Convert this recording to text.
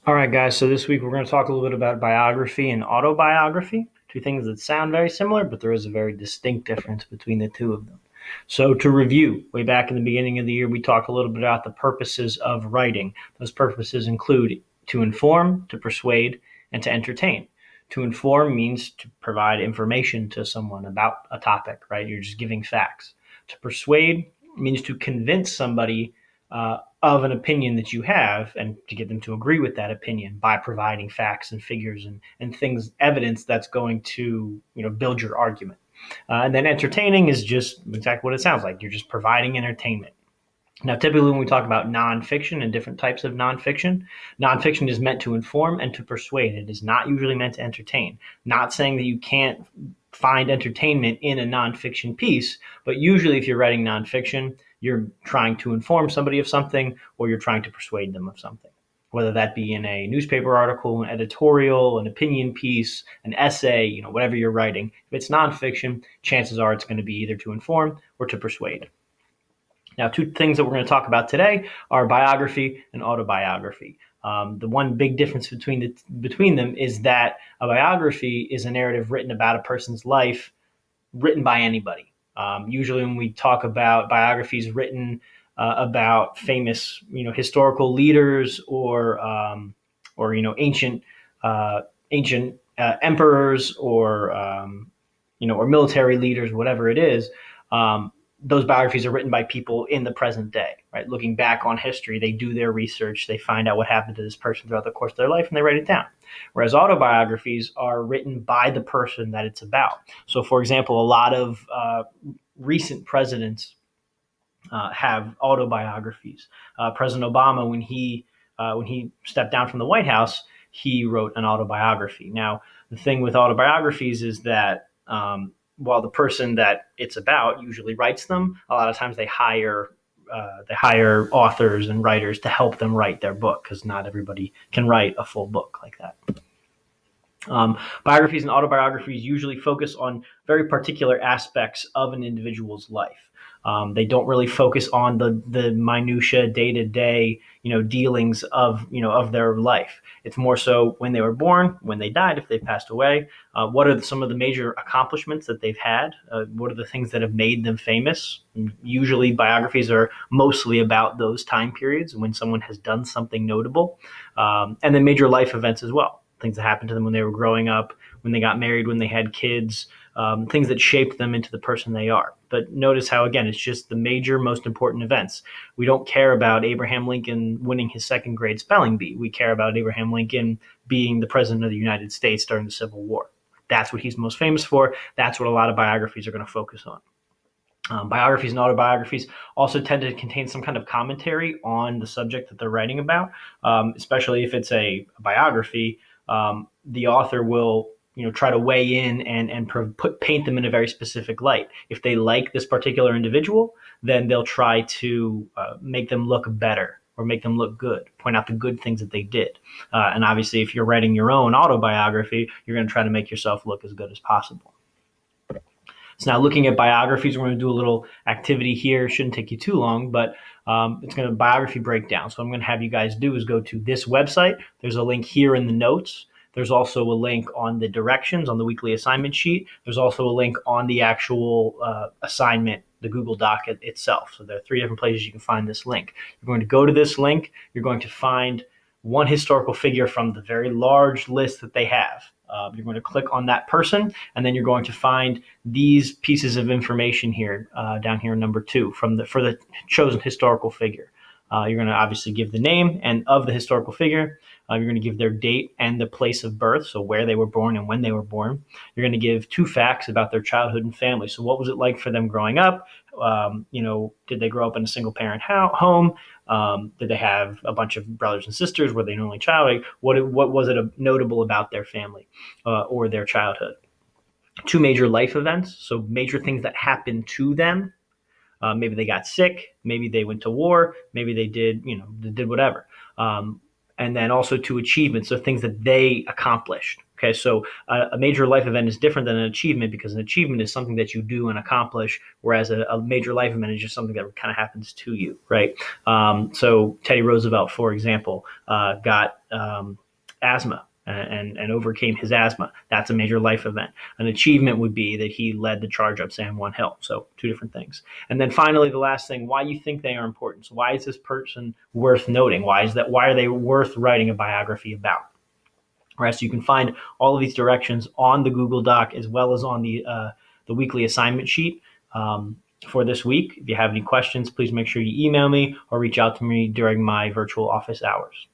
All right, guys. So this week we're going to talk a little bit about biography and autobiography, two things that sound very similar, but there is a very distinct difference between the two of them. So to review, way back in the beginning of the year, we talked a little bit about the purposes of writing. Those purposes include to inform, to persuade, and to entertain. To inform means to provide information to someone about a topic, right? You're just giving facts. To persuade means to convince somebody of an opinion that you have and to get them to agree with that opinion by providing facts and figures and things, evidence that's going to, build your argument. And then entertaining is just exactly what it sounds like. You're just providing entertainment. Now, typically, when we talk about nonfiction and different types of nonfiction is meant to inform and to persuade. It is not usually meant to entertain. Not saying that you can't find entertainment in a nonfiction piece, but usually, if you're writing nonfiction, you're trying to inform somebody of something or you're trying to persuade them of something. Whether that be in a newspaper article, an editorial, an opinion piece, an essay, whatever you're writing. If it's nonfiction, chances are it's going to be either to inform or to persuade. Now, two things that we're going to talk about today are biography and autobiography. The one big difference between them is that a biography is a narrative written about a person's life, written by anybody. Usually, when we talk about biographies written about famous, historical leaders or uh, ancient emperors or military leaders, whatever it is. Those biographies are written by people in the present day, right? Looking back on history, they do their research, they find out what happened to this person throughout the course of their life, and they write it down. Whereas autobiographies are written by the person that it's about. So, for example, a lot of recent presidents have autobiographies. President Obama, when he stepped down from the White House, he wrote an autobiography. Now, the thing with autobiographies is that while the person that it's about usually writes them, a lot of times they hire authors and writers to help them write their book because not everybody can write a full book like that. Biographies and autobiographies usually focus on very particular aspects of an individual's life. They don't really focus on the minutia day to day dealings of their life. It's more so when they were born, when they died, if they passed away. What are some of the major accomplishments that they've had? What are the things that have made them famous? Usually, biographies are mostly about those time periods when someone has done something notable, and then major life events as well. Things that happened to them when they were growing up, when they got married, when they had kids, things that shaped them into the person they are. But notice how, again, it's just the major, most important events. We don't care about Abraham Lincoln winning his second grade spelling bee. We care about Abraham Lincoln being the president of the United States during the Civil War. That's what he's most famous for. That's what a lot of biographies are going to focus on. Biographies and autobiographies also tend to contain some kind of commentary on the subject that they're writing about, especially if it's a biography. The author will try to weigh in and paint them in a very specific light. If they like this particular individual, then they'll try to make them look better or make them look good, point out the good things that they did. And obviously, if you're writing your own autobiography, you're going to try to make yourself look as good as possible. So now looking at biographies, we're going to do a little activity here. Shouldn't take you too long, but it's going to biography breakdown. So what I'm going to have you guys do is go to this website. There's a link here in the notes. There's also a link on the directions on the weekly assignment sheet. There's also a link on the actual assignment, the Google Doc itself. So there are three different places you can find this link. You're going to go to this link. You're going to find one historical figure from the very large list that they have. You're going to click on that person, and then you're going to find these pieces of information here, down here, number 2, for the chosen historical figure. You're going to obviously give the name and of the historical figure. You're going to give their date and the place of birth, so where they were born and when they were born. You're going to give 2 facts about their childhood and family. So what was it like for them growing up? Did they grow up in a single-parent home? Did they have a bunch of brothers and sisters? Were they an only child? Like, what was it notable about their family or their childhood? 2 major life events, so major things that happened to them. Maybe they got sick. Maybe they went to war. Maybe they did whatever. And then also 2 achievements, so things that they accomplished. Okay, so a major life event is different than an achievement, because an achievement is something that you do and accomplish, whereas a major life event is just something that kind of happens to you, right? So Teddy Roosevelt, for example, got asthma and overcame his asthma. That's a major life event. An achievement would be that he led the charge up San Juan Hill. So two different things. And then finally, the last thing, why you think they are important. So why is this person worth noting? Why are they worth writing a biography about? All right, so you can find all of these directions on the Google Doc, as well as on the weekly assignment sheet for this week. If you have any questions, please make sure you email me or reach out to me during my virtual office hours.